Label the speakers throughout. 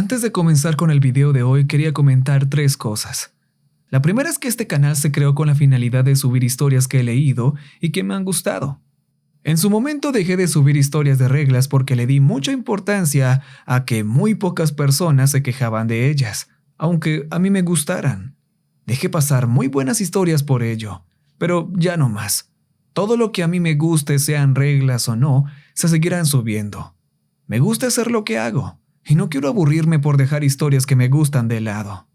Speaker 1: Antes de comenzar con el video de hoy, quería comentar 3 cosas. La primera es que este canal se creó con la finalidad de subir historias que he leído y que me han gustado. En su momento dejé de subir historias de reglas porque le di mucha importancia a que muy pocas personas se quejaban de ellas, aunque a mí me gustaran. Dejé pasar muy buenas historias por ello, pero ya no más. Todo lo que a mí me guste, sean reglas o no, se seguirán subiendo. Me gusta hacer lo que hago, y no quiero aburrirme por dejar historias que me gustan de lado.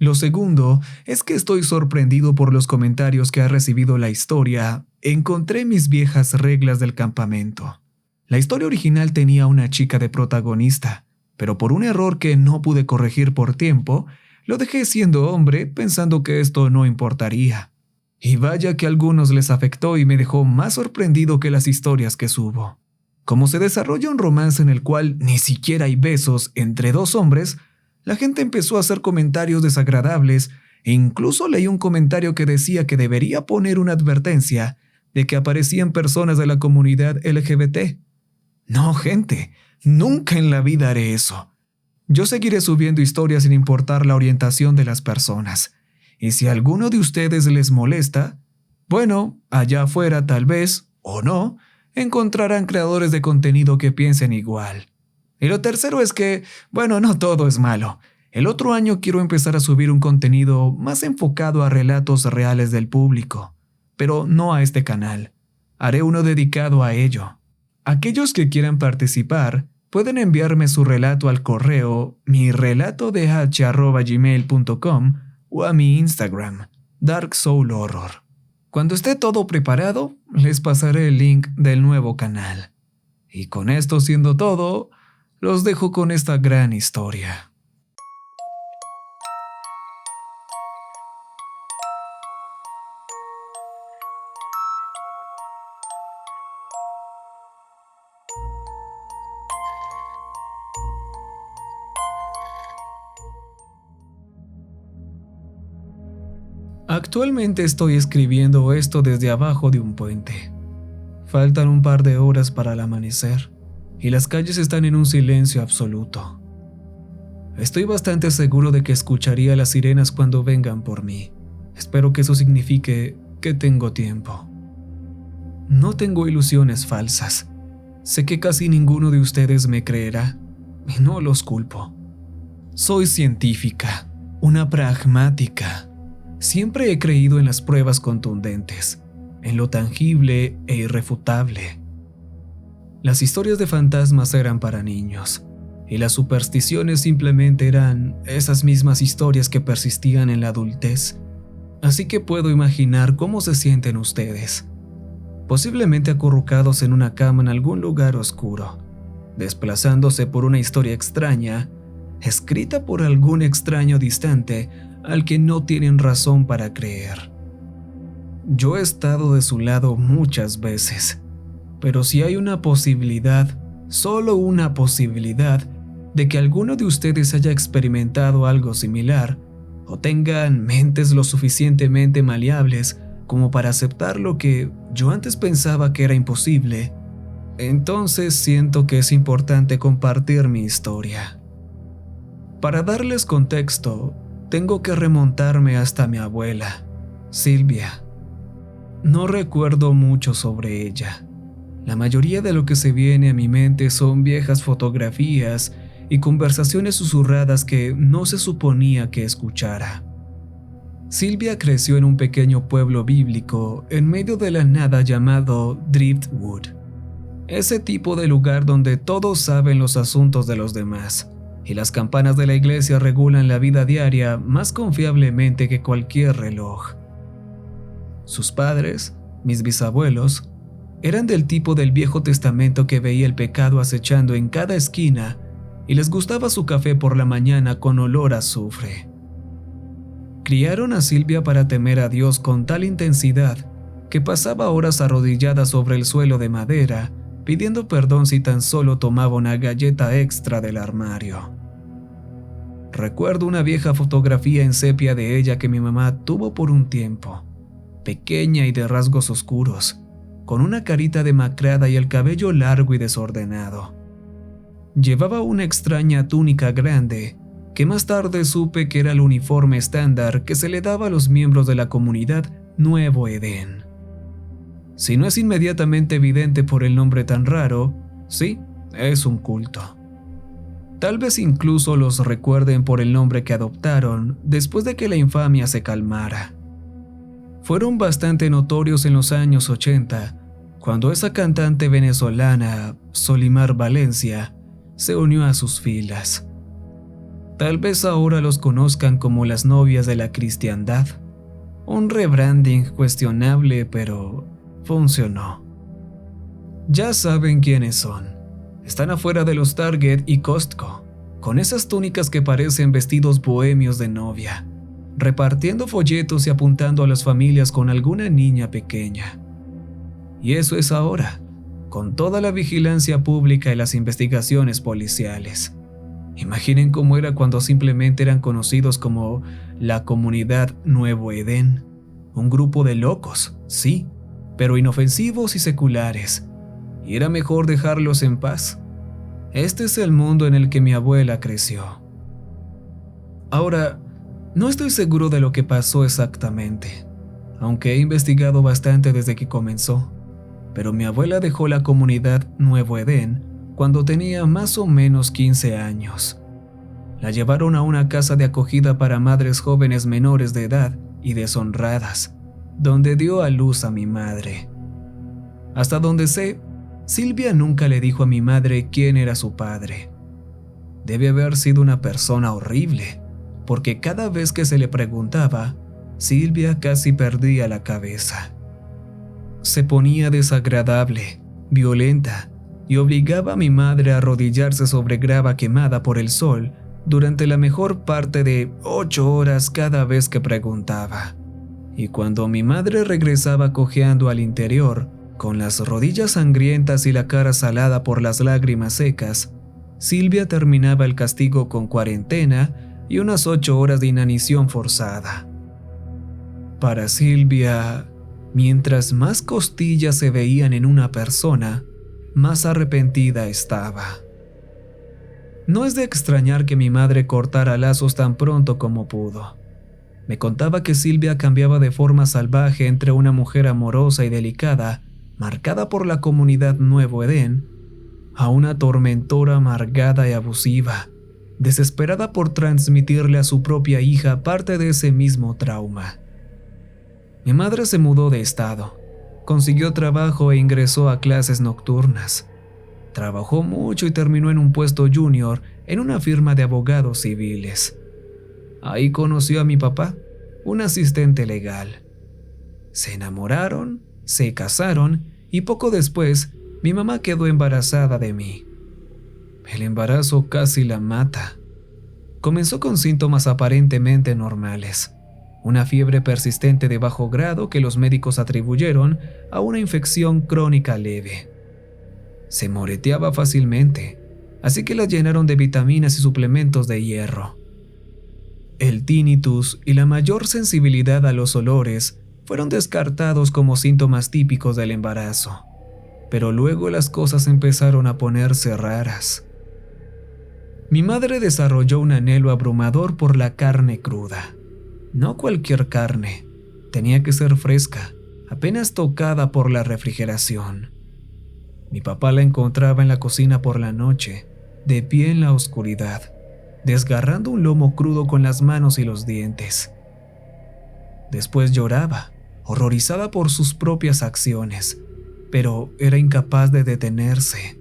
Speaker 1: Lo segundo es que estoy sorprendido por los comentarios que ha recibido la historia. Encontré mis viejas reglas del campamento. La historia original tenía una chica de protagonista, pero por un error que no pude corregir por tiempo, lo dejé siendo hombre pensando que esto no importaría. Y vaya que a algunos les afectó y me dejó más sorprendido que las historias que subo. Como se desarrolla un romance en el cual ni siquiera hay besos entre 2 hombres, la gente empezó a hacer comentarios desagradables e incluso leí un comentario que decía que debería poner una advertencia de que aparecían personas de la comunidad LGBT. No, gente, nunca en la vida haré eso. Yo seguiré subiendo historias sin importar la orientación de las personas. Y si a alguno de ustedes les molesta, bueno, allá afuera tal vez, o no, encontrarán creadores de contenido que piensen igual. Y lo tercero es que, bueno, no todo es malo. El otro año quiero empezar a subir un contenido más enfocado a relatos reales del público, pero no a este canal. Haré uno dedicado a ello. Aquellos que quieran participar pueden enviarme su relato al correo mirelatodh@gmail.com o a mi Instagram, Dark Soul Horror. Cuando esté todo preparado, les pasaré el link del nuevo canal. Y con esto siendo todo, los dejo con esta gran historia. Actualmente estoy escribiendo esto desde abajo de un puente. Faltan un par de horas para el amanecer y las calles están en un silencio absoluto. Estoy bastante seguro de que escucharía las sirenas cuando vengan por mí. Espero que eso signifique que tengo tiempo. No tengo ilusiones falsas. Sé que casi ninguno de ustedes me creerá y no los culpo. Soy científica, una pragmática. Siempre he creído en las pruebas contundentes, en lo tangible e irrefutable. Las historias de fantasmas eran para niños, y las supersticiones simplemente eran esas mismas historias que persistían en la adultez. Así que puedo imaginar cómo se sienten ustedes, posiblemente acurrucados en una cama en algún lugar oscuro, desplazándose por una historia extraña, escrita por algún extraño distante al que no tienen razón para creer. Yo he estado de su lado muchas veces, pero si hay una posibilidad, solo una posibilidad, de que alguno de ustedes haya experimentado algo similar, o tengan mentes lo suficientemente maleables como para aceptar lo que yo antes pensaba que era imposible, entonces siento que es importante compartir mi historia. Para darles contexto, tengo que remontarme hasta mi abuela, Silvia. No recuerdo mucho sobre ella. La mayoría de lo que se viene a mi mente son viejas fotografías y conversaciones susurradas que no se suponía que escuchara. Silvia creció en un pequeño pueblo bíblico en medio de la nada llamado Driftwood. Ese tipo de lugar donde todos saben los asuntos de los demás. Y las campanas de la iglesia regulan la vida diaria más confiablemente que cualquier reloj. Sus padres, mis bisabuelos, eran del tipo del Viejo Testamento que veía el pecado acechando en cada esquina y les gustaba su café por la mañana con olor a azufre. Criaron a Silvia para temer a Dios con tal intensidad que pasaba horas arrodillada sobre el suelo de madera pidiendo perdón si tan solo tomaba una galleta extra del armario. Recuerdo una vieja fotografía en sepia de ella que mi mamá tuvo por un tiempo, pequeña y de rasgos oscuros, con una carita demacrada y el cabello largo y desordenado. Llevaba una extraña túnica grande, que más tarde supe que era el uniforme estándar que se le daba a los miembros de la comunidad Nuevo Edén. Si no es inmediatamente evidente por el nombre tan raro, sí, es un culto. Tal vez incluso los recuerden por el nombre que adoptaron después de que la infamia se calmara. Fueron bastante notorios en los años 80, cuando esa cantante venezolana, Solimar Valencia, se unió a sus filas. Tal vez ahora los conozcan como las novias de la cristiandad. Un rebranding cuestionable, pero funcionó. Ya saben quiénes son. Están afuera de los Target y Costco, con esas túnicas que parecen vestidos bohemios de novia, repartiendo folletos y apuntando a las familias con alguna niña pequeña. Y eso es ahora, con toda la vigilancia pública y las investigaciones policiales. Imaginen cómo era cuando simplemente eran conocidos como la comunidad Nuevo Edén, un grupo de locos, sí, pero inofensivos y seculares, y era mejor dejarlos en paz. Este es el mundo en el que mi abuela creció. Ahora, no estoy seguro de lo que pasó exactamente, aunque he investigado bastante desde que comenzó, pero mi abuela dejó la comunidad Nuevo Edén cuando tenía más o menos 15 años. La llevaron a una casa de acogida para madres jóvenes menores de edad y deshonradas, donde dio a luz a mi madre. Hasta donde sé, Silvia nunca le dijo a mi madre quién era su padre. Debe haber sido una persona horrible, porque cada vez que se le preguntaba, Silvia casi perdía la cabeza. Se ponía desagradable, violenta, y obligaba a mi madre a arrodillarse sobre grava quemada por el sol durante la mejor parte de 8 horas cada vez que preguntaba. Y cuando mi madre regresaba cojeando al interior, con las rodillas sangrientas y la cara salada por las lágrimas secas, Silvia terminaba el castigo con cuarentena y unas 8 horas de inanición forzada. Para Silvia, mientras más costillas se veían en una persona, más arrepentida estaba. No es de extrañar que mi madre cortara lazos tan pronto como pudo. Me contaba que Silvia cambiaba de forma salvaje entre una mujer amorosa y delicada, marcada por la comunidad Nuevo Edén, a una tormentora amargada y abusiva, desesperada por transmitirle a su propia hija parte de ese mismo trauma. Mi madre se mudó de estado, consiguió trabajo e ingresó a clases nocturnas. Trabajó mucho y terminó en un puesto junior en una firma de abogados civiles. Ahí conoció a mi papá, un asistente legal. Se enamoraron, se casaron y poco después mi mamá quedó embarazada de mí. El embarazo casi la mata. Comenzó con síntomas aparentemente normales. Una fiebre persistente de bajo grado que los médicos atribuyeron a una infección crónica leve. Se moreteaba fácilmente, así que la llenaron de vitaminas y suplementos de hierro. El tinnitus y la mayor sensibilidad a los olores fueron descartados como síntomas típicos del embarazo, pero luego las cosas empezaron a ponerse raras. Mi madre desarrolló un anhelo abrumador por la carne cruda. No cualquier carne, tenía que ser fresca, apenas tocada por la refrigeración. Mi papá la encontraba en la cocina por la noche, de pie en la oscuridad, desgarrando un lomo crudo con las manos y los dientes. Después lloraba, horrorizada por sus propias acciones, pero era incapaz de detenerse.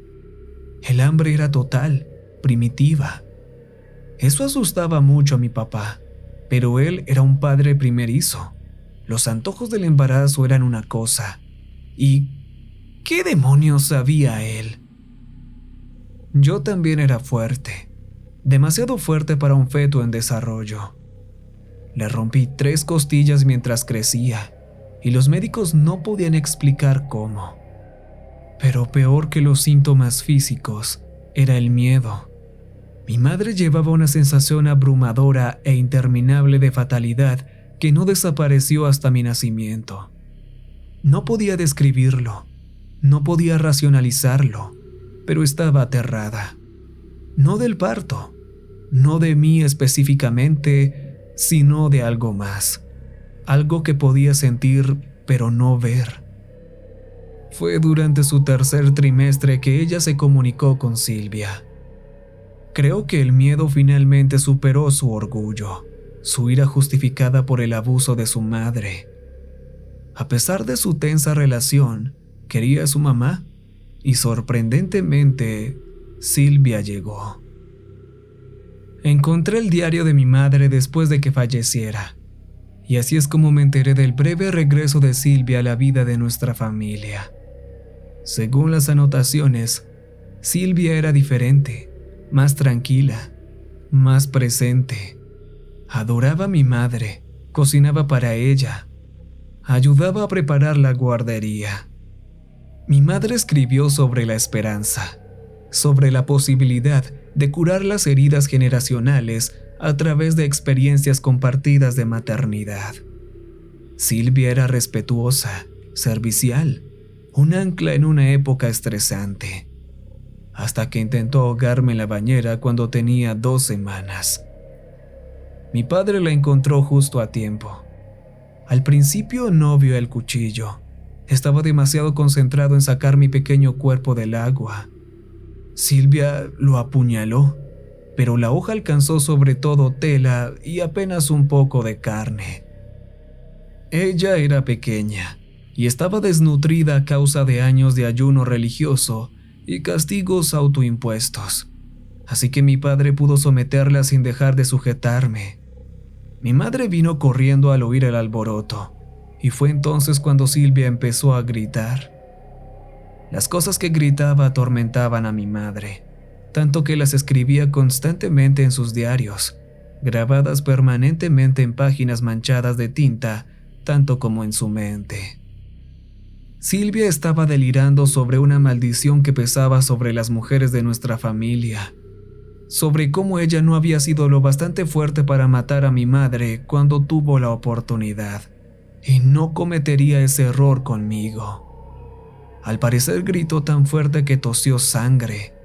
Speaker 1: El hambre era total, primitiva. Eso asustaba mucho a mi papá, pero él era un padre primerizo. Los antojos del embarazo eran una cosa. ¿Y qué demonios sabía él? Yo también era fuerte, demasiado fuerte para un feto en desarrollo. Le rompí 3 costillas mientras crecía, y los médicos no podían explicar cómo. Pero peor que los síntomas físicos era el miedo. Mi madre llevaba una sensación abrumadora e interminable de fatalidad que no desapareció hasta mi nacimiento. No podía describirlo, no podía racionalizarlo, pero estaba aterrada. No del parto, no de mí específicamente, sino de algo más. Algo que podía sentir, pero no ver. Fue durante su tercer trimestre que ella se comunicó con Silvia. Creo que el miedo finalmente superó su orgullo, su ira justificada por el abuso de su madre. A pesar de su tensa relación, quería a su mamá y sorprendentemente, Silvia llegó. Encontré el diario de mi madre después de que falleciera, y así es como me enteré del breve regreso de Silvia a la vida de nuestra familia. Según las anotaciones, Silvia era diferente, más tranquila, más presente. Adoraba a mi madre, cocinaba para ella, ayudaba a preparar la guardería. Mi madre escribió sobre la esperanza, sobre la posibilidad de curar las heridas generacionales a través de experiencias compartidas de maternidad. Silvia era respetuosa, servicial, un ancla en una época estresante, hasta que intentó ahogarme en la bañera cuando tenía 2 semanas. Mi padre la encontró justo a tiempo. Al principio no vio el cuchillo. Estaba demasiado concentrado en sacar mi pequeño cuerpo del agua. Silvia lo apuñaló, pero la hoja alcanzó sobre todo tela y apenas un poco de carne. Ella era pequeña y estaba desnutrida a causa de años de ayuno religioso y castigos autoimpuestos, así que mi padre pudo someterla sin dejar de sujetarme. Mi madre vino corriendo al oír el alboroto, y fue entonces cuando Silvia empezó a gritar. Las cosas que gritaba atormentaban a mi madre, tanto que las escribía constantemente en sus diarios, grabadas permanentemente en páginas manchadas de tinta, tanto como en su mente. Silvia estaba delirando sobre una maldición que pesaba sobre las mujeres de nuestra familia, sobre cómo ella no había sido lo bastante fuerte para matar a mi madre cuando tuvo la oportunidad, y no cometería ese error conmigo. Al parecer gritó tan fuerte que tosió sangre.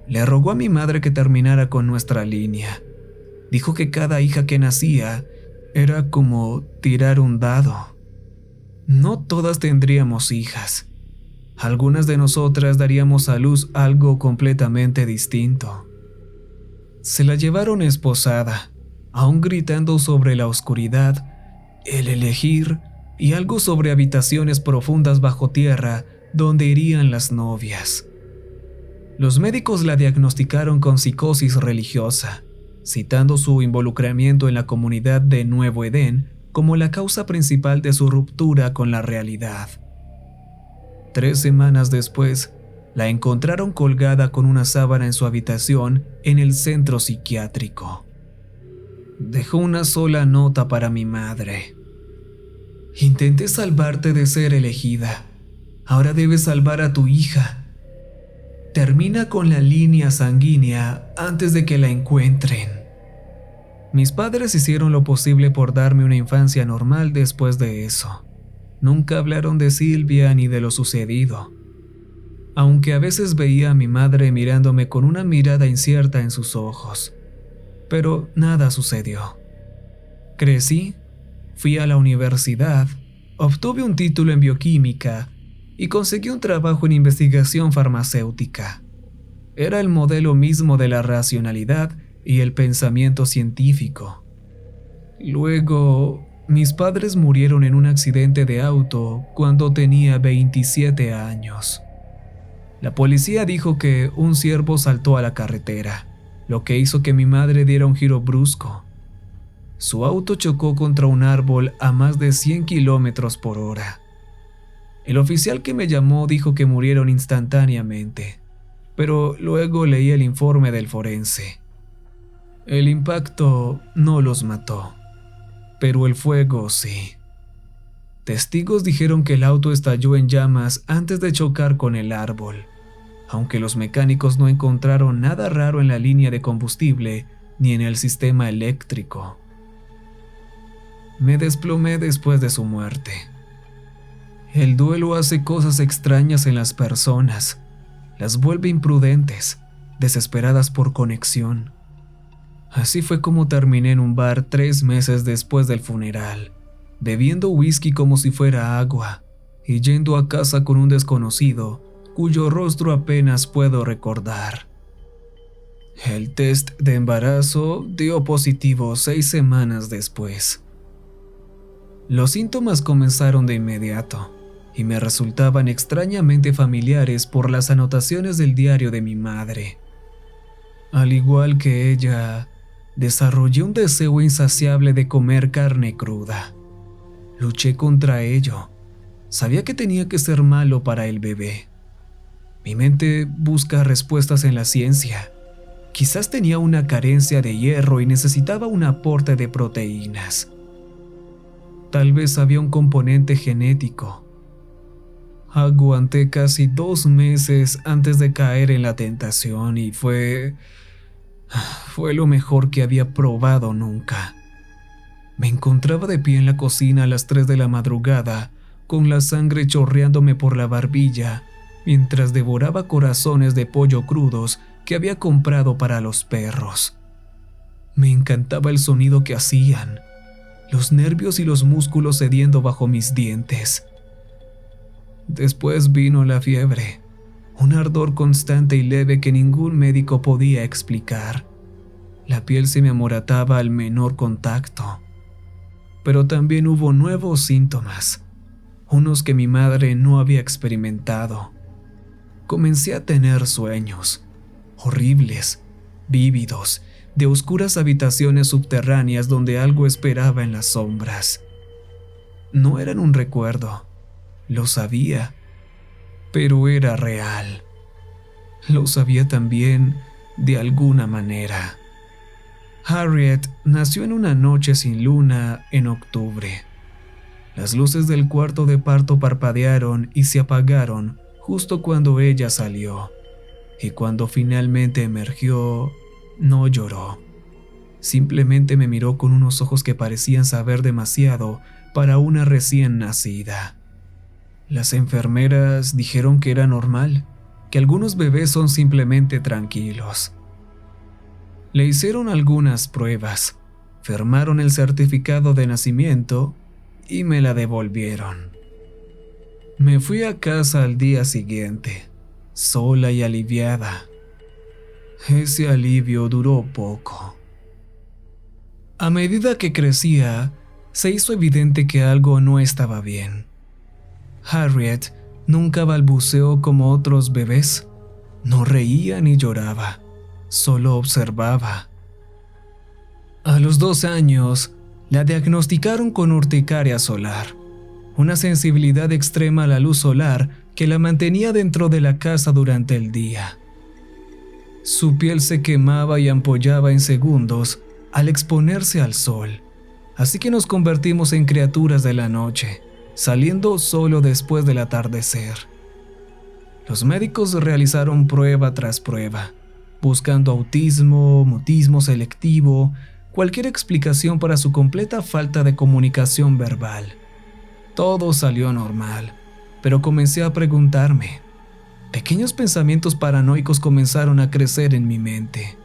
Speaker 1: Le rogó a mi madre que terminara con nuestra línea. Dijo que cada hija que nacía era como tirar un dado. No todas tendríamos hijas. Algunas de nosotras daríamos a luz algo completamente distinto. Se la llevaron esposada, aún gritando sobre la oscuridad, el elegir y algo sobre habitaciones profundas bajo tierra donde irían las novias. Los médicos la diagnosticaron con psicosis religiosa, citando su involucramiento en la comunidad de Nuevo Edén como la causa principal de su ruptura con la realidad. 3 semanas después, la encontraron colgada con una sábana en su habitación en el centro psiquiátrico. Dejó una sola nota para mi madre. Intenté salvarte de ser elegida. Ahora debes salvar a tu hija. Termina con la línea sanguínea antes de que la encuentren. Mis padres hicieron lo posible por darme una infancia normal después de eso. Nunca hablaron de Silvia ni de lo sucedido, aunque a veces veía a mi madre mirándome con una mirada incierta en sus ojos. Pero nada sucedió. Crecí, fui a la universidad, obtuve un título en bioquímica y conseguí un trabajo en investigación farmacéutica. Era el modelo mismo de la racionalidad y el pensamiento científico. Luego, mis padres murieron en un accidente de auto cuando tenía 27 años. La policía dijo que un ciervo saltó a la carretera, lo que hizo que mi madre diera un giro brusco. Su auto chocó contra un árbol a más de 100 kilómetros por hora. El oficial que me llamó dijo que murieron instantáneamente, pero luego leí el informe del forense. El impacto no los mató, pero el fuego sí. Testigos dijeron que el auto estalló en llamas antes de chocar con el árbol, aunque los mecánicos no encontraron nada raro en la línea de combustible ni en el sistema eléctrico. Me desplomé después de su muerte. El duelo hace cosas extrañas en las personas, las vuelve imprudentes, desesperadas por conexión. Así fue como terminé en un bar 3 meses después del funeral, bebiendo whisky como si fuera agua y yendo a casa con un desconocido cuyo rostro apenas puedo recordar. El test de embarazo dio positivo 6 semanas después. Los síntomas comenzaron de inmediato y me resultaban extrañamente familiares por las anotaciones del diario de mi madre. Al igual que ella, desarrollé un deseo insaciable de comer carne cruda. Luché contra ello. Sabía que tenía que ser malo para el bebé. Mi mente busca respuestas en la ciencia. Quizás tenía una carencia de hierro y necesitaba un aporte de proteínas. Tal vez había un componente genético. Aguanté casi 2 meses antes de caer en la tentación y fue lo mejor que había probado nunca. Me encontraba de pie en la cocina a las 3 de la madrugada, con la sangre chorreándome por la barbilla, mientras devoraba corazones de pollo crudos que había comprado para los perros. Me encantaba el sonido que hacían, los nervios y los músculos cediendo bajo mis dientes. Después vino la fiebre, un ardor constante y leve que ningún médico podía explicar. La piel se me amorataba al menor contacto. Pero también hubo nuevos síntomas, unos que mi madre no había experimentado. Comencé a tener sueños, horribles, vívidos, de oscuras habitaciones subterráneas donde algo esperaba en las sombras. No eran un recuerdo, lo sabía, pero era real. Lo sabía también de alguna manera. Harriet nació en una noche sin luna en octubre. Las luces del cuarto de parto parpadearon y se apagaron justo cuando ella salió, y cuando finalmente emergió, no lloró. Simplemente me miró con unos ojos que parecían saber demasiado para una recién nacida. Las enfermeras dijeron que era normal, que algunos bebés son simplemente tranquilos. Le hicieron algunas pruebas, firmaron el certificado de nacimiento y me la devolvieron. Me fui a casa al día siguiente, sola y aliviada. Ese alivio duró poco. A medida que crecía, se hizo evidente que algo no estaba bien. Harriet nunca balbuceó como otros bebés. No reía ni lloraba, solo observaba. A los 2 años, la diagnosticaron con urticaria solar, una sensibilidad extrema a la luz solar que la mantenía dentro de la casa durante el día. Su piel se quemaba y ampollaba en segundos al exponerse al sol, así que nos convertimos en criaturas de la noche, saliendo solo después del atardecer. Los médicos realizaron prueba tras prueba, buscando autismo, mutismo selectivo, cualquier explicación para su completa falta de comunicación verbal. Todo salió normal, pero comencé a preguntarme. Pequeños pensamientos paranoicos comenzaron a crecer en mi mente.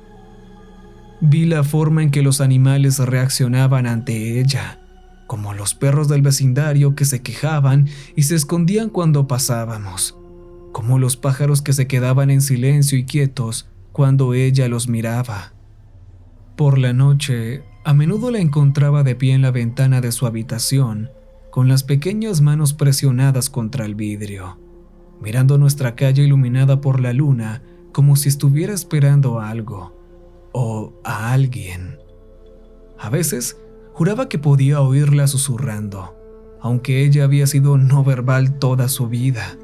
Speaker 1: Vi la forma en que los animales reaccionaban ante ella, como los perros del vecindario que se quejaban y se escondían cuando pasábamos, como los pájaros que se quedaban en silencio y quietos cuando ella los miraba. Por la noche, a menudo la encontraba de pie en la ventana de su habitación, con las pequeñas manos presionadas contra el vidrio, mirando nuestra calle iluminada por la luna como si estuviera esperando a algo o a alguien. A veces juraba que podía oírla susurrando, aunque ella había sido no verbal toda su vida.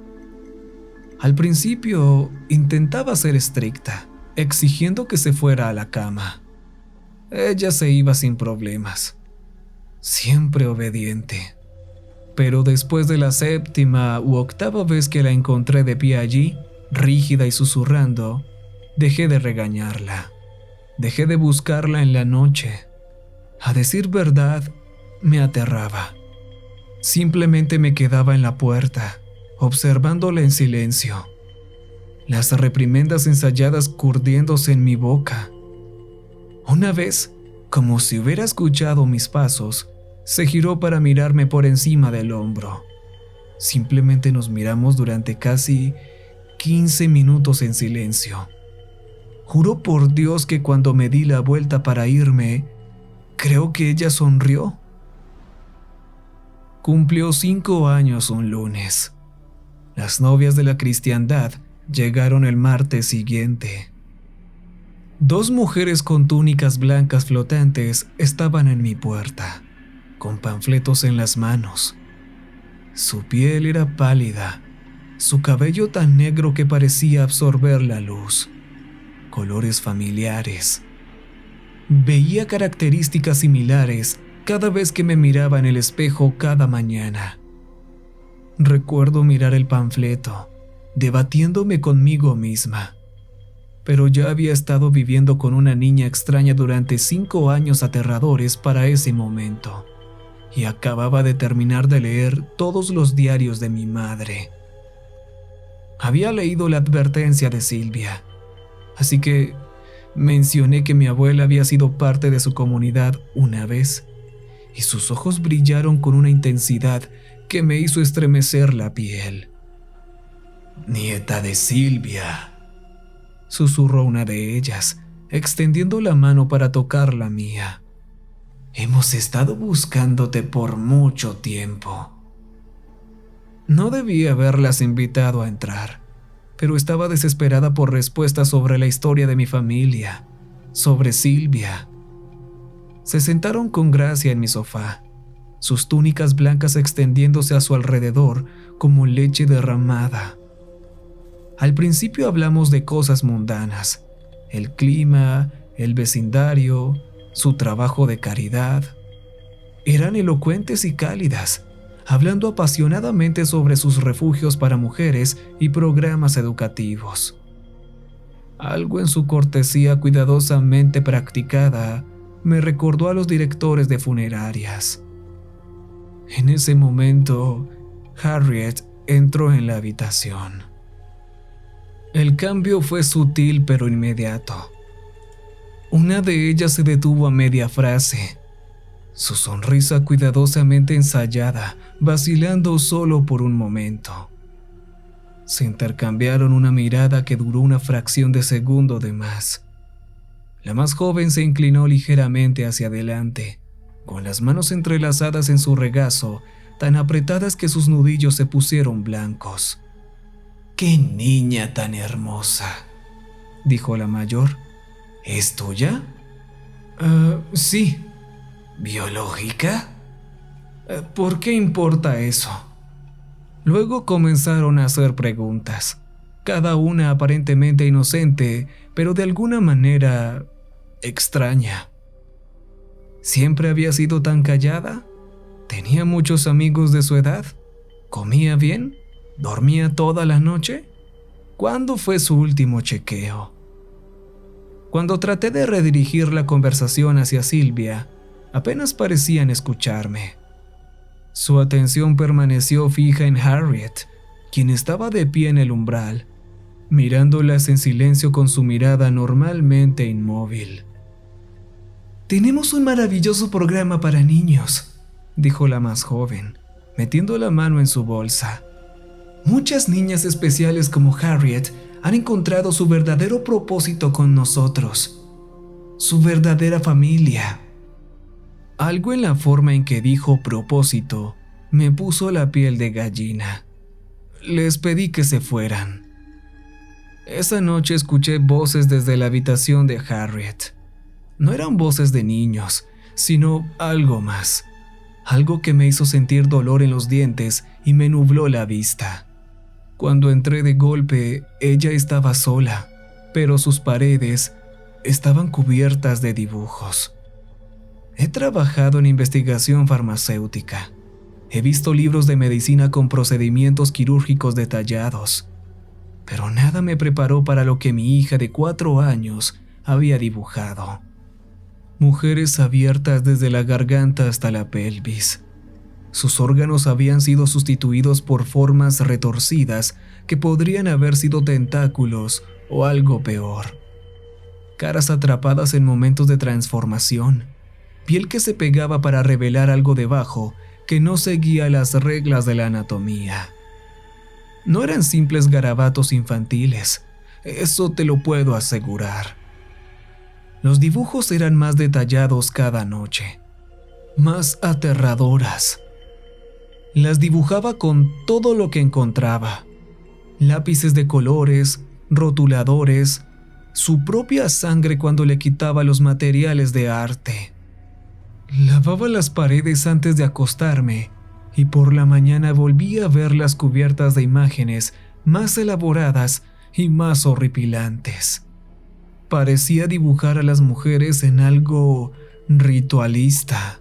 Speaker 1: Al principio intentaba ser estricta, exigiendo que se fuera a la cama. Ella se iba sin problemas, siempre obediente. Pero después de la 7ª u 8ª vez que la encontré de pie allí, rígida y susurrando, dejé de regañarla. Dejé de buscarla en la noche. A decir verdad, me aterraba. Simplemente me quedaba en la puerta, observándola en silencio. las reprimendas ensayadas curtiéndose en mi boca. Una vez, como si hubiera escuchado mis pasos, se giró para mirarme por encima del hombro. Simplemente nos miramos durante casi 15 minutos en silencio. Juro por Dios que cuando me di la vuelta para irme, creo que ella sonrió. Cumplió 5 años un lunes. Las novias de la cristiandad llegaron el martes siguiente. 2 mujeres con túnicas blancas flotantes estaban en mi puerta, con panfletos en las manos. Su piel era pálida, su cabello tan negro que parecía absorber la luz. Colores familiares. Veía características similares cada vez que me miraba en el espejo cada mañana. Recuerdo mirar el panfleto, debatiéndome conmigo misma. Pero ya había estado viviendo con una niña extraña durante 5 años aterradores para ese momento, y acababa de terminar de leer todos los diarios de mi madre. Había leído la advertencia de Silvia, así que mencioné que mi abuela había sido parte de su comunidad una vez, y sus ojos brillaron con una intensidad que me hizo estremecer la piel. «Nieta de Silvia», susurró una de ellas, extendiendo la mano para tocar la mía. «Hemos estado buscándote por mucho tiempo». No debía haberlas invitado a entrar, pero estaba desesperada por respuestas sobre la historia de mi familia, sobre Silvia. Se sentaron con gracia en mi sofá, sus túnicas blancas extendiéndose a su alrededor como leche derramada. Al principio hablamos de cosas mundanas, el clima, el vecindario, su trabajo de caridad. Eran elocuentes y cálidas, hablando apasionadamente sobre sus refugios para mujeres y programas educativos. Algo en su cortesía cuidadosamente practicada me recordó a los directores de funerarias. En ese momento, Harriet entró en la habitación. El cambio fue sutil pero inmediato. Una de ellas se detuvo a media frase, su sonrisa cuidadosamente ensayada, vacilando solo por un momento. Se intercambiaron una mirada que duró una fracción de segundo de más. La más joven se inclinó ligeramente hacia adelante, con las manos entrelazadas en su regazo, tan apretadas que sus nudillos se pusieron blancos. «¡Qué niña tan hermosa!», dijo la mayor. «¿Es tuya?» Sí». «¿Biológica?» ¿Por qué importa eso? Luego comenzaron a hacer preguntas, cada una aparentemente inocente, pero de alguna manera extraña. ¿Siempre había sido tan callada? ¿Tenía muchos amigos de su edad? ¿Comía bien? ¿Dormía toda la noche? ¿Cuándo fue su último chequeo? Cuando traté de redirigir la conversación hacia Silvia, apenas parecían escucharme. Su atención permaneció fija en Harriet, quien estaba de pie en el umbral, mirándolas en silencio con su mirada normalmente inmóvil. «Tenemos un maravilloso programa para niños», dijo la más joven, metiendo la mano en su bolsa. «Muchas niñas especiales como Harriet han encontrado su verdadero propósito con nosotros, su verdadera familia». Algo en la forma en que dijo propósito me puso la piel de gallina. Les pedí que se fueran. Esa noche escuché voces desde la habitación de Harriet. No eran voces de niños, sino algo más. Algo que me hizo sentir dolor en los dientes y me nubló la vista. Cuando entré de golpe, ella estaba sola, pero sus paredes estaban cubiertas de dibujos. He trabajado en investigación farmacéutica. He visto libros de medicina con procedimientos quirúrgicos detallados, pero nada me preparó para lo que mi hija de 4 años había dibujado. Mujeres abiertas desde la garganta hasta la pelvis, Sus órganos habían sido sustituidos por formas retorcidas que podrían haber sido tentáculos o algo peor. Caras atrapadas en momentos de transformación, piel que se pegaba para revelar algo debajo que no seguía las reglas de la anatomía. No eran simples garabatos infantiles, eso te lo puedo asegurar. Los dibujos eran más detallados cada noche, más aterradoras. Las dibujaba con todo lo que encontraba: lápices de colores, rotuladores, su propia sangre cuando le quitaba los materiales de arte. Lavaba las paredes antes de acostarme y por la mañana volvía a verlas cubiertas de imágenes más elaboradas y más horripilantes. Parecía dibujar a las mujeres en algo ritualista.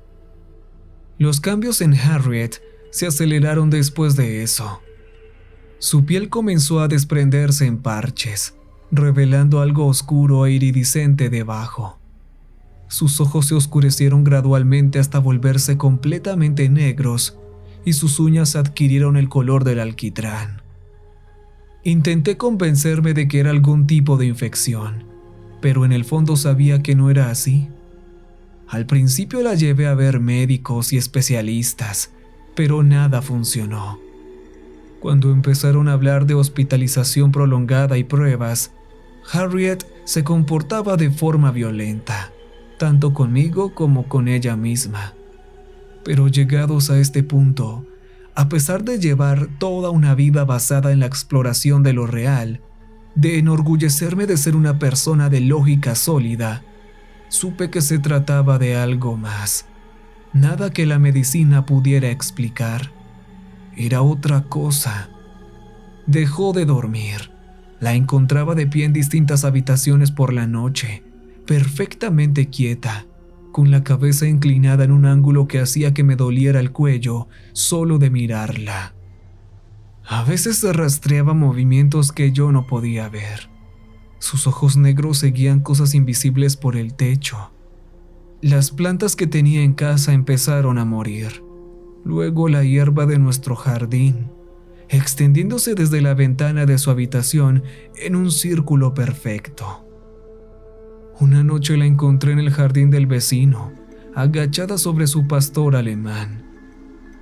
Speaker 1: Los cambios en Harriet se aceleraron después de eso. Su piel comenzó a desprenderse en parches, revelando algo oscuro e iridiscente debajo. Sus ojos se oscurecieron gradualmente hasta volverse completamente negros y sus uñas adquirieron el color del alquitrán. Intenté convencerme de que era algún tipo de infección, pero en el fondo sabía que no era así. Al principio la llevé a ver médicos y especialistas, pero nada funcionó. Cuando empezaron a hablar de hospitalización prolongada y pruebas, Harriet se comportaba de forma violenta, tanto conmigo como con ella misma. Pero llegados a este punto, a pesar de llevar toda una vida basada en la exploración de lo real, de enorgullecerme de ser una persona de lógica sólida, supe que se trataba de algo más. Nada que la medicina pudiera explicar. Era otra cosa. Dejó de dormir. La encontraba de pie en distintas habitaciones por la noche, perfectamente quieta, con la cabeza inclinada en un ángulo que hacía que me doliera el cuello solo de mirarla. A veces rastreaba movimientos que yo no podía ver. Sus ojos negros seguían cosas invisibles por el techo. Las plantas que tenía en casa empezaron a morir. Luego la hierba de nuestro jardín, extendiéndose desde la ventana de su habitación en un círculo perfecto. Una noche la encontré en el jardín del vecino, agachada sobre su pastor alemán.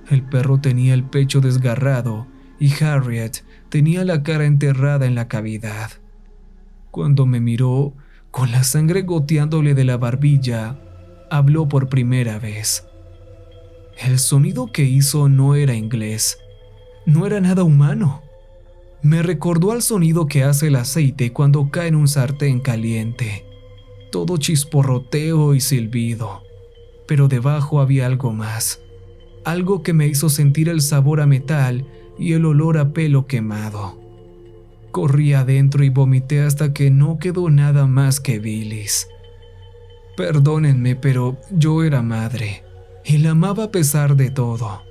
Speaker 1: El perro tenía el pecho desgarrado y Harriet tenía la cara enterrada en la cavidad. Cuando me miró, con la sangre goteándole de la barbilla, habló por primera vez. El sonido que hizo no era inglés, no era nada humano. Me recordó al sonido que hace el aceite cuando cae en un sartén caliente. Todo chisporroteo y silbido, pero debajo había algo más, algo que me hizo sentir el sabor a metal y el olor a pelo quemado. Corrí adentro y vomité hasta que no quedó nada más que bilis. Perdónenme, pero yo era madre y la amaba a pesar de todo.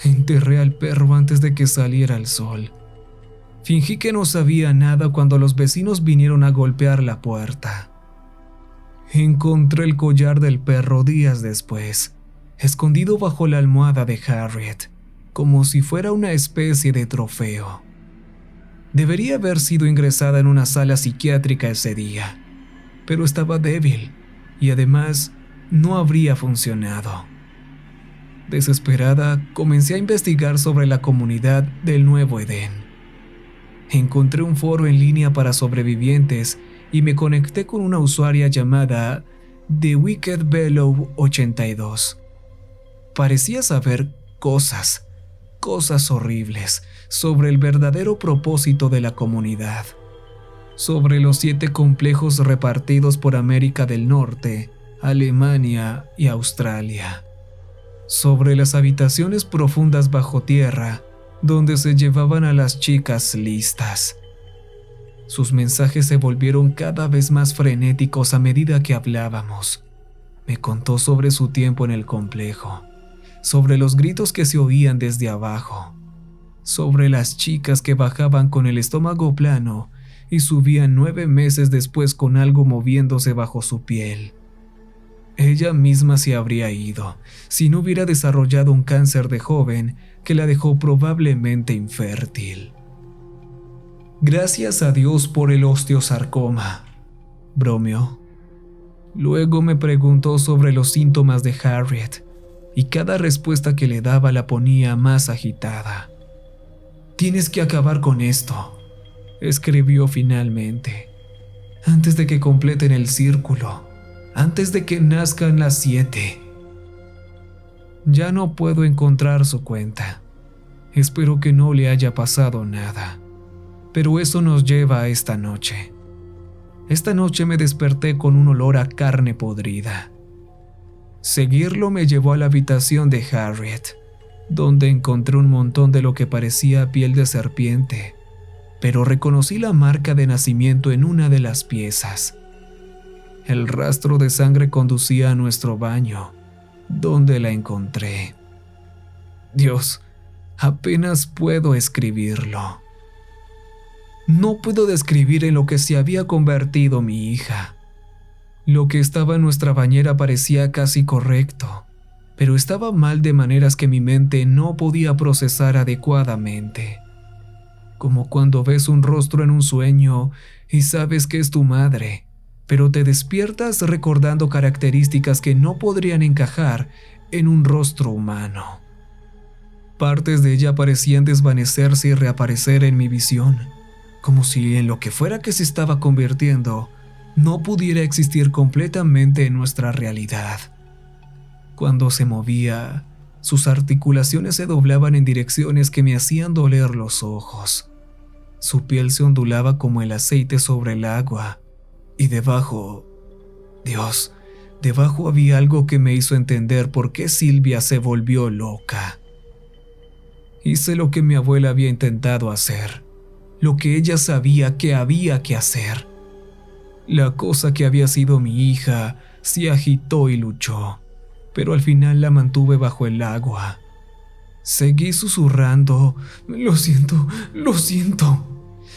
Speaker 1: Enterré al perro antes de que saliera el sol. Fingí que no sabía nada cuando los vecinos vinieron a golpear la puerta. Encontré el collar del perro días después, escondido bajo la almohada de Harriet, como si fuera una especie de trofeo. Debería haber sido ingresada en una sala psiquiátrica ese día, pero estaba débil y además no habría funcionado. Desesperada, comencé a investigar sobre la comunidad del Nuevo Edén. Encontré un foro en línea para sobrevivientes y me conecté con una usuaria llamada The Wicked Bellow 82. Parecía saber cosas horribles sobre el verdadero propósito de la comunidad, sobre los 7 complejos repartidos por América del Norte, Alemania y Australia, sobre las habitaciones profundas bajo tierra donde se llevaban a las chicas listas. Sus mensajes se volvieron cada vez más frenéticos a medida que hablábamos. Me contó sobre su tiempo en el complejo, sobre los gritos que se oían desde abajo, sobre las chicas que bajaban con el estómago plano y subían 9 meses después con algo moviéndose bajo su piel. Ella misma se habría ido si no hubiera desarrollado un cáncer de joven que la dejó probablemente infértil. Gracias a Dios por el osteosarcoma, bromeó. Luego me preguntó sobre los síntomas de Harriet, y cada respuesta que le daba la ponía más agitada. Tienes que acabar con esto, escribió finalmente, antes de que completen el círculo, antes de que nazcan las 7. Ya no puedo encontrar su cuenta. Espero que no le haya pasado nada. Pero eso nos lleva a esta noche. Esta noche me desperté con un olor a carne podrida. Seguirlo me llevó a la habitación de Harriet, donde encontré un montón de lo que parecía piel de serpiente, pero reconocí la marca de nacimiento en una de las piezas. El rastro de sangre conducía a nuestro baño, donde la encontré. Dios, apenas puedo escribirlo. No puedo describir en lo que se había convertido mi hija. Lo que estaba en nuestra bañera parecía casi correcto, pero estaba mal de maneras que mi mente no podía procesar adecuadamente. Como cuando ves un rostro en un sueño y sabes que es tu madre, pero te despiertas recordando características que no podrían encajar en un rostro humano. Partes de ella parecían desvanecerse y reaparecer en mi visión, como si en lo que fuera que se estaba convirtiendo no pudiera existir completamente en nuestra realidad. Cuando se movía, sus articulaciones se doblaban en direcciones que me hacían doler los ojos. Su piel se ondulaba como el aceite sobre el agua, y debajo, Dios, debajo había algo que me hizo entender por qué Silvia se volvió loca. Hice lo que mi abuela había intentado hacer, lo que ella sabía que había que hacer. La cosa que había sido mi hija se agitó y luchó, pero al final la mantuve bajo el agua. Seguí susurrando, lo siento,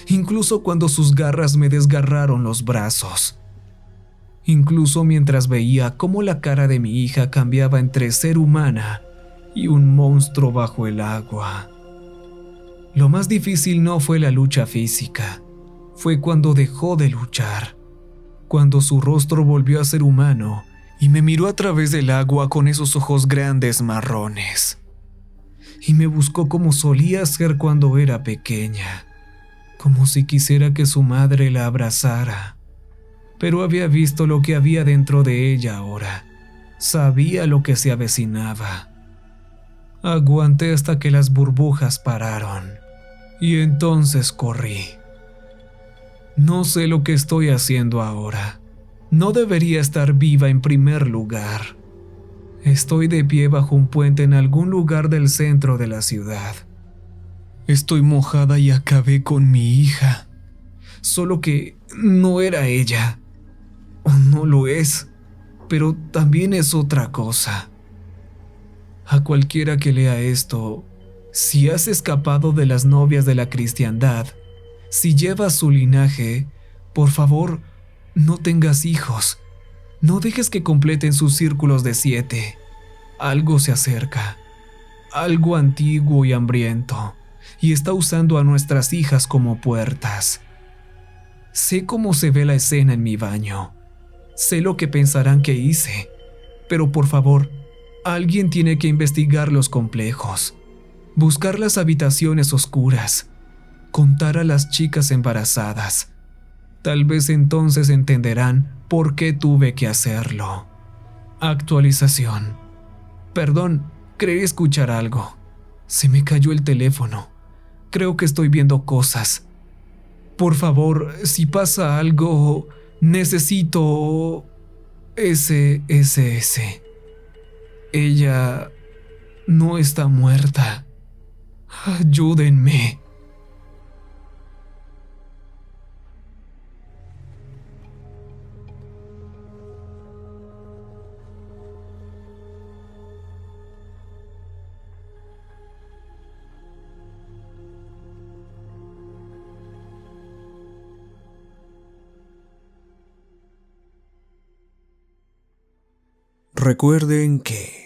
Speaker 1: incluso cuando sus garras me desgarraron los brazos. Incluso mientras veía cómo la cara de mi hija cambiaba entre ser humana y un monstruo bajo el agua. Lo más difícil no fue la lucha física, fue cuando dejó de luchar, cuando su rostro volvió a ser humano y me miró a través del agua con esos ojos grandes marrones. Y me buscó como solía hacer cuando era pequeña, como si quisiera que su madre la abrazara. Pero había visto lo que había dentro de ella ahora, sabía lo que se avecinaba. Aguanté hasta que las burbujas pararon, y entonces corrí. No sé lo que estoy haciendo ahora. No debería estar viva en primer lugar. Estoy de pie bajo un puente en algún lugar del centro de la ciudad. Estoy mojada y acabé con mi hija. Solo que no era ella. O no lo es, pero también es otra cosa. A cualquiera que lea esto, si has escapado de las novias de la cristiandad, si llevas su linaje, por favor, no tengas hijos. No dejes que completen sus círculos de 7. Algo se acerca. Algo antiguo y hambriento. Y está usando a nuestras hijas como puertas. Sé cómo se ve la escena en mi baño. Sé lo que pensarán que hice. Pero por favor, alguien tiene que investigar los complejos. Buscar las habitaciones oscuras. Contar a las chicas embarazadas. Tal vez entonces entenderán por qué tuve que hacerlo. Actualización. Perdón, creí escuchar algo. Se me cayó el teléfono. Creo que estoy viendo cosas. Por favor, si pasa algo, necesito SSS. Ella no está muerta. Ayúdenme.
Speaker 2: Recuerden que